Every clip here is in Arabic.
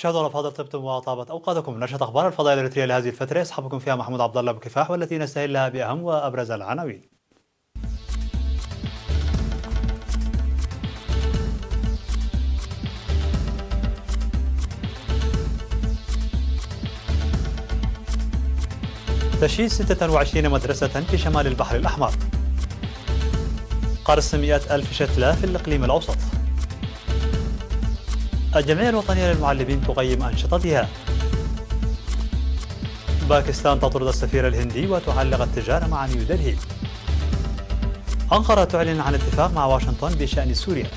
مشاهدينا الافاضل، طبتم وطابت اوقاتكم. نشرة اخبار الفضائيه الاريتريه لهذه الفتره يصحبكم فيها محمود عبد الله بكفاح، والتي نستهلها باهم وابرز العناوين. تشييد 26 مدرسة في شمال البحر الأحمر. قرص 100,000 شتلة في الإقليم الأوسط. الجمعية الوطنية للمعلمين تقيم أنشطتها. باكستان تطرد السفير الهندي وتعلق التجارة مع نيودلهي. أنقرة تعلن عن اتفاق مع واشنطن بشأن سوريا.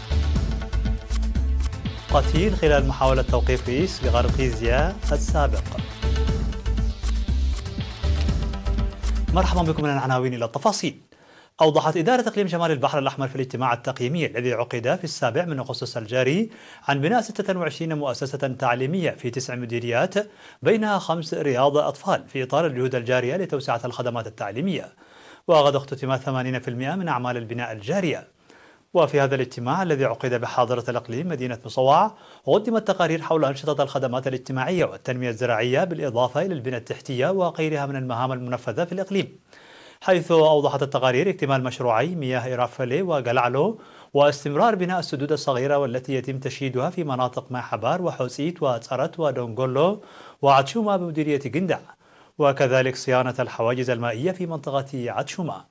قتيل خلال محاولة توقيف رئيس لغرقيزيا السابق. مرحبا بكم من العناوين إلى التفاصيل. أوضحت إدارة إقليم شمال البحر الأحمر في الاجتماع التقييمي الذي عقد في 7 من أغسطس الجاري عن بناء 26 مؤسسة تعليمية في 9 مديريات، بينها 5 رياض أطفال، في إطار الجهود الجارية لتوسعة الخدمات التعليمية. وقد اختتم 80% من أعمال البناء الجارية. وفي هذا الاجتماع الذي عقد بحاضرة الإقليم مدينة مصوع، قدمت تقارير حول أنشطة الخدمات الاجتماعية والتنمية الزراعية، بالإضافة إلى البنى التحتية وغيرها من المهام المنفذة في الإقليم. حيث أوضحت التقارير اكتمال مشروعي مياه إرافلي وقلعلو، واستمرار بناء السدود الصغيرة والتي يتم تشييدها في مناطق ماحبار وحوسيت وتسرت ودونغولو وعتشوما بمديرية قندع، وكذلك صيانة الحواجز المائية في منطقة عتشوما.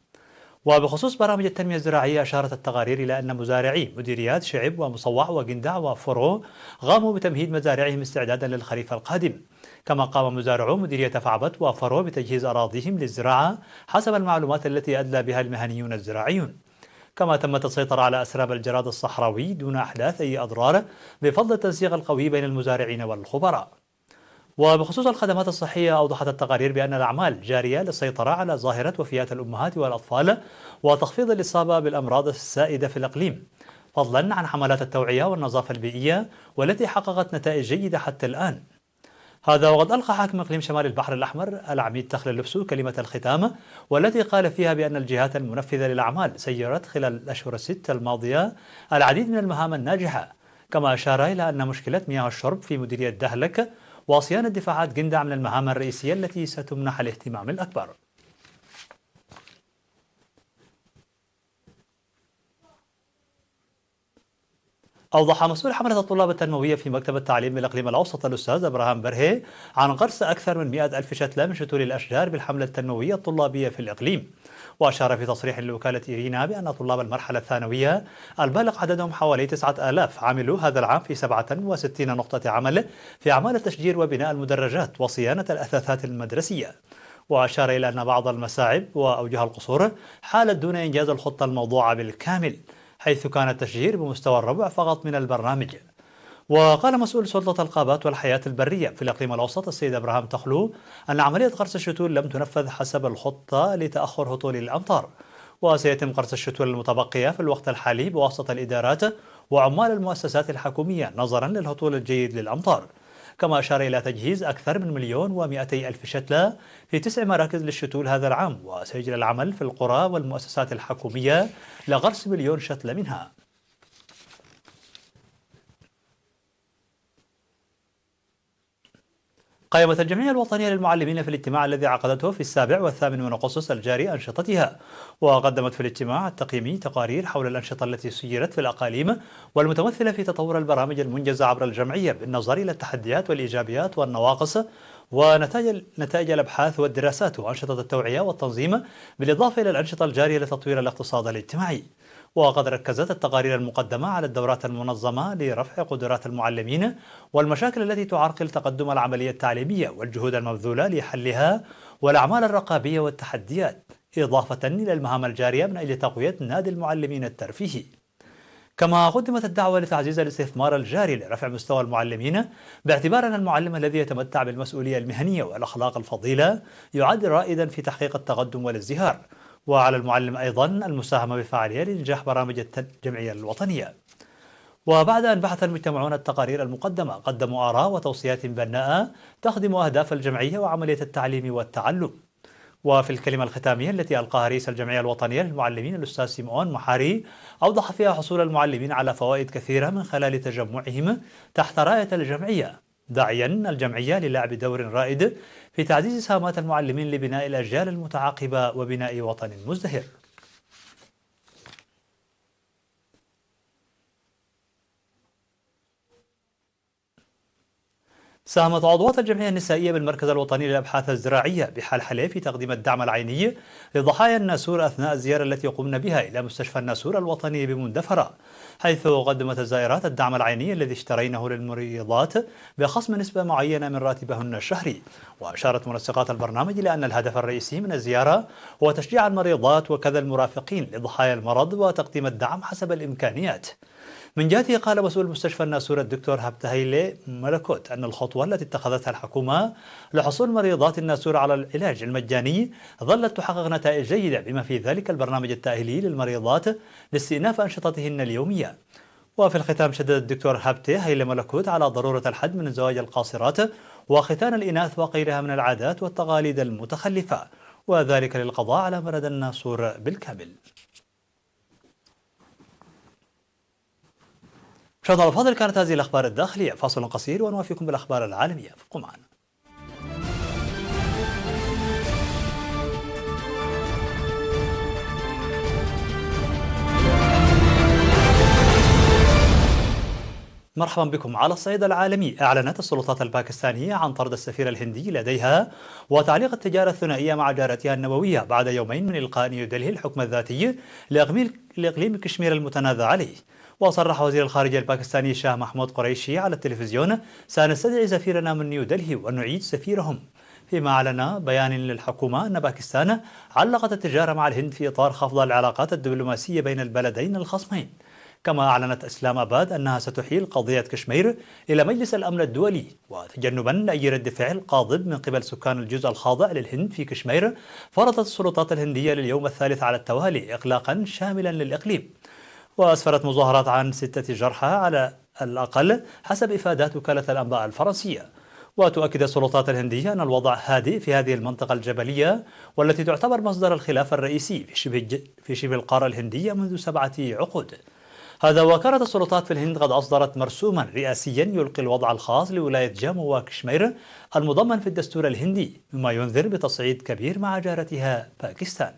وبخصوص برامج التنمية الزراعية، أشارت التقارير إلى أن مزارعي مديريات شعب ومصوع وقندع وفرو قاموا بتمهيد مزارعهم استعدادا للخريف القادم. كما قام مزارعو مديرية فعبت وفرو بتجهيز أراضيهم للزراعة حسب المعلومات التي أدلى بها المهنيون الزراعيون. كما تمت السيطرة على أسراب الجراد الصحراوي دون أحداث أي أضرار، بفضل التنسيق القوي بين المزارعين والخبراء. وبخصوص الخدمات الصحية، أوضحت التقارير بأن الأعمال جارية للسيطرة على ظاهرة وفيات الأمهات والأطفال وتخفيض الإصابة بالأمراض السائدة في الإقليم، فضلا عن حملات التوعية والنظافة البيئية والتي حققت نتائج جيدة حتى الآن. هذا وقد ألقى حاكم إقليم شمال البحر الأحمر العميد تخل اللبسو كلمة الختام، والتي قال فيها بأن الجهات المنفذة للأعمال سيرت خلال الأشهر ال6 الماضية العديد من المهام الناجحة. كما أشار إلى أن مشكلة مياه الشرب في مديرية دهلك وصيانة دفاعات قندع من المهام الرئيسية التي ستمنح الاهتمام الأكبر. أوضح مسؤول حملة الطلاب التنموية في مكتب التعليم بالإقليم الأوسط الأستاذ إبراهيم برهي عن غرس أكثر من 100,000 شتلة من شتول الأشجار بالحملة التنموية الطلابية في الإقليم. وأشار في تصريح لوكالة إيرينا بأن طلاب المرحلة الثانوية البالغ عددهم حوالي 9,000 عملوا هذا العام في 67 نقطة عمل في أعمال التشجير وبناء المدرجات وصيانة الأثاثات المدرسية. وأشار إلى أن بعض المصاعب وأوجه القصور حالت دون إنجاز الخطة الموضوعة بالكامل، حيث كان التشجير بمستوى الربع فقط من البرنامج. وقال مسؤول سلطة الغابات والحياة البرية في الإقليم الأوسط السيد إبراهيم تخلو أن عملية قرص الشتول لم تنفذ حسب الخطة لتأخر هطول الأمطار، وسيتم قرص الشتول المتبقية في الوقت الحالي بواسطة الإدارات وعمال المؤسسات الحكومية نظرا للهطول الجيد للأمطار. كما أشار إلى تجهيز أكثر من 1,200,000 شتلة في 9 مراكز للشتول هذا العام، وسيجري العمل في القرى والمؤسسات الحكومية لغرس 1,000,000 شتلة منها. قامت الجمعية الوطنية للمعلمين في الاجتماع الذي عقدته في 7 و8 من أغسطس الجاري أنشطتها، وقدمت في الاجتماع التقييمي تقارير حول الأنشطة التي سيرت في الأقاليم والمتمثلة في تطور البرامج المنجزة عبر الجمعية بالنظر إلى التحديات والإيجابيات والنواقص ونتائج الأبحاث والدراسات وأنشطة التوعية والتنظيم، بالإضافة إلى الأنشطة الجارية لتطوير الاقتصاد الاجتماعي. وقد ركزت التقارير المقدمة على الدورات المنظمة لرفع قدرات المعلمين والمشاكل التي تعرقل تقدم العملية التعليمية والجهود المبذولة لحلها والأعمال الرقابية والتحديات، إضافة إلى المهام الجارية من أجل تقوية نادي المعلمين الترفيهي. كما قدمت الدعوة لتعزيز الاستثمار الجاري لرفع مستوى المعلمين، باعتبار أن المعلم الذي يتمتع بالمسؤولية المهنية والأخلاق الفضيلة يعد رائدا في تحقيق التقدم والازدهار. وعلى المعلم أيضا المساهمة بفعالية لإنجاح برامج الجمعية الوطنية. وبعد أن بحث المجتمعون التقارير المقدمة، قدموا آراء وتوصيات بناءة تخدم أهداف الجمعية وعملية التعليم والتعلم. وفي الكلمة الختامية التي ألقاها رئيس الجمعية الوطنية للمعلمين الأستاذ سيمون محاري، أوضح فيها حصول المعلمين على فوائد كثيرة من خلال تجمعهم تحت راية الجمعية، داعيا الجمعية للعب دور رائد في تعزيز سهامات المعلمين لبناء الأجيال المتعاقبة وبناء وطن مزدهر. ساهمت عضوات الجمعية النسائية بالمركز الوطني للأبحاث الزراعية بحلحلة في تقديم الدعم العيني لضحايا الناسور أثناء الزيارة التي قمنا بها إلى مستشفى الناسور الوطني بمندفرة، حيث قدمت الزائرات الدعم العيني الذي اشترينه للمريضات بخصم نسبة معينة من راتبهن الشهري. وأشارت منسقات البرنامج إلى أن الهدف الرئيسي من الزيارة هو تشجيع المريضات وكذا المرافقين لضحايا المرض وتقديم الدعم حسب الإمكانيات. من جهته قال مسؤول مستشفى الناسور الدكتور هبتهيلي ملكوت أن الخطوة التي اتخذتها الحكومة لحصول مريضات الناسور على العلاج المجاني ظلت تحقق نتائج جيدة، بما في ذلك البرنامج التأهيلي للمريضات لاستئناف أنشطتهن اليومية. وفي الختام شدد الدكتور هبتهيلي ملكوت على ضرورة الحد من زواج القاصرات وختان الإناث وغيرها من العادات والتقاليد المتخلفة، وذلك للقضاء على مرض الناسور بالكامل. مشاهدينا الفاضل، كانت هذه الأخبار الداخلية. فاصل قصير ونوافيكم بالأخبار العالمية، ابقوا معنا. مرحبا بكم. على الصعيد العالمي، أعلنت السلطات الباكستانية عن طرد السفير الهندي لديها وتعليق التجارة الثنائية مع جارتها النووية بعد يومين من إلقاء نيودلهي الحكم الذاتي لإقليم كشمير المتنازع عليه. وصرح وزير الخارجية الباكستاني شاه محمود قريشي على التلفزيون: سنستدعي سفيرنا من نيودلهي ونعيد سفيرهم. فيما أعلن بيان للحكومة أن باكستان علقت التجارة مع الهند في إطار خفض العلاقات الدبلوماسية بين البلدين الخصمين. كما أعلنت إسلام أباد أنها ستحيل قضية كشمير إلى مجلس الأمن الدولي، وتجنبا لأي رد فعل قاضب من قبل سكان الجزء الخاضع للهند في كشمير، فرضت السلطات الهندية لليوم الثالث على التوالي إغلاقا شاملا للإقليم. وأسفرت مظاهرات عن 6 جرحى على الأقل حسب إفادات وكالة الأنباء الفرنسية. وتؤكد السلطات الهندية أن الوضع هادئ في هذه المنطقة الجبلية، والتي تعتبر مصدر الخلاف الرئيسي في شبه القارة الهندية منذ 7 عقود. هذا وكانت السلطات في الهند قد أصدرت مرسوما رئاسيا يلقي الوضع الخاص لولاية جامو وكشمير المضمن في الدستور الهندي، مما ينذر بتصعيد كبير مع جارتها باكستان.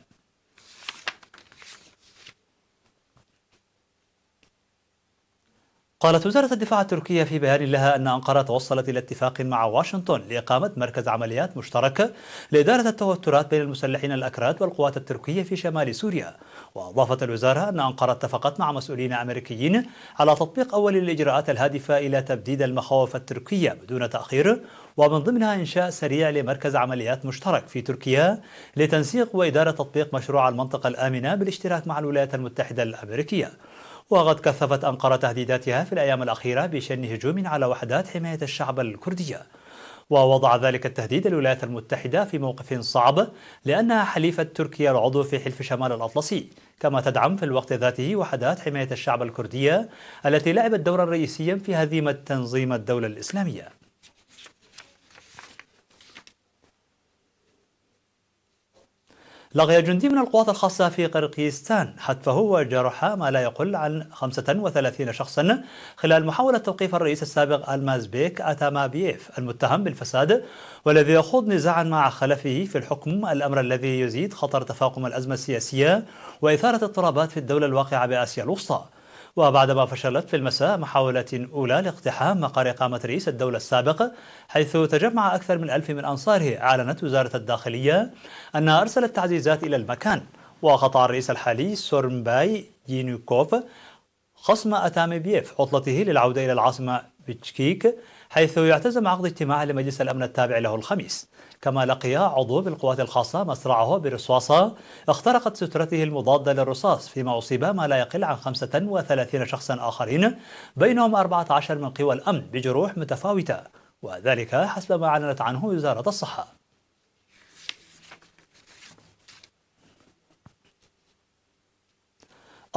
قالت وزارة الدفاع التركية في بيان لها أن أنقرة توصلت إلى اتفاق مع واشنطن لإقامة مركز عمليات مشترك لإدارة التوترات بين المسلحين الأكراد والقوات التركية في شمال سوريا. وأضافت الوزارة أن أنقرة اتفقت مع مسؤولين أمريكيين على تطبيق أول الإجراءات الهادفة إلى تبديد المخاوف التركية بدون تأخير، ومن ضمنها إنشاء سريع لمركز عمليات مشترك في تركيا لتنسيق وإدارة تطبيق مشروع المنطقة الآمنة بالاشتراك مع الولايات المتحدة الأمريكية. وقد كثفت أنقرة تهديداتها في الأيام الأخيرة بشن هجوم على وحدات حماية الشعب الكردية، ووضع ذلك التهديد الولايات المتحدة في موقف صعب لأنها حليفة تركيا العضو في حلف شمال الأطلسي، كما تدعم في الوقت ذاته وحدات حماية الشعب الكردية التي لعبت دورا رئيسيا في هزيمة تنظيم الدولة الإسلامية. لقي جندي من القوات الخاصة في قرقيزستان حتفه وجرح ما لا يقل عن 35 شخصا خلال محاولة توقيف الرئيس السابق المازبيك أتامابييف المتهم بالفساد، والذي يخوض نزاعا مع خلفه في الحكم، الأمر الذي يزيد خطر تفاقم الأزمة السياسية وإثارة اضطرابات في الدولة الواقعة بآسيا الوسطى. وبعدما فشلت في المساء محاولة أولى لاقتحام مقر إقامة رئيس الدولة السابق، حيث تجمع أكثر من 1000 من أنصاره، أعلنت وزارة الداخلية أنها أرسلت تعزيزات إلى المكان. وقطع الرئيس الحالي سورنباي يينوكوف خصم أتامبييف عطلته للعودة إلى العاصمة بشكيك، حيث يعتزم عقد اجتماع لمجلس الأمن التابع له الخميس. كما لقي عضو بالقوات الخاصة مصرعه برصاصة اخترقت سترته المضادة للرصاص، فيما أصيب ما لا يقل عن 35 شخصا آخرين، بينهم 14 من قوى الأمن بجروح متفاوتة، وذلك حسب ما أعلنت عنه وزارة الصحة.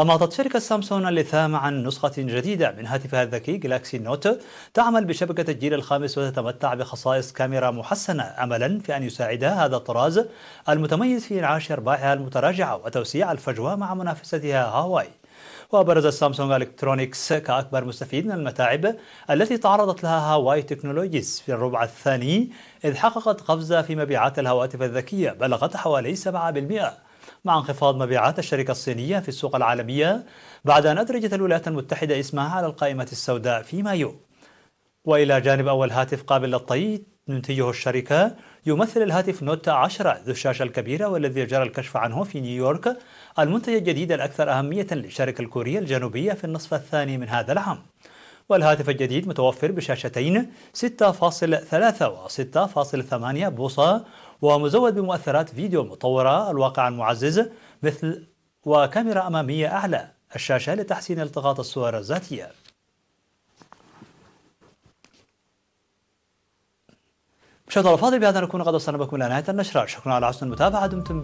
أماطت شركة سامسونج اللثام عن نسخة جديدة من هاتفها الذكي جلاكسي نوت تعمل بشبكة الجيل الخامس وتتمتع بخصائص كاميرا محسنة، أملا في أن يساعدها هذا الطراز المتميز في إنعاش أرباحها المتراجعة وتوسيع الفجوة مع منافستها هاواي. وبرز سامسونج إلكترونيكس كأكبر مستفيد من المتاعب التي تعرضت لها هواوي تكنولوجيز في الربع الثاني، إذ حققت قفزة في مبيعات الهواتف الذكية بلغت حوالي 7%، مع انخفاض مبيعات الشركة الصينية في السوق العالمية بعد أن أدرجت الولايات المتحدة اسمها على القائمة السوداء في مايو. وإلى جانب أول هاتف قابل للطي تنتجه الشركة، يمثل الهاتف نوت 10 ذو الشاشة الكبيرة والذي جرى الكشف عنه في نيويورك المنتج الجديد الأكثر أهمية للشركة الكورية الجنوبية في النصف الثاني من هذا العام. والهاتف الجديد متوفر بشاشتين 6.3 و 6.8 بوصة، ومزود بمؤثرات فيديو مطورة، الواقع المعزز مثل وكاميرا أمامية أعلى الشاشة لتحسين التقاط الصور الذاتية. مشاهدينا الأفاضل، بهذا نكون قد وصلنا بكم إلى نهاية النشرة. شكرا على حسن المتابعة، دمتم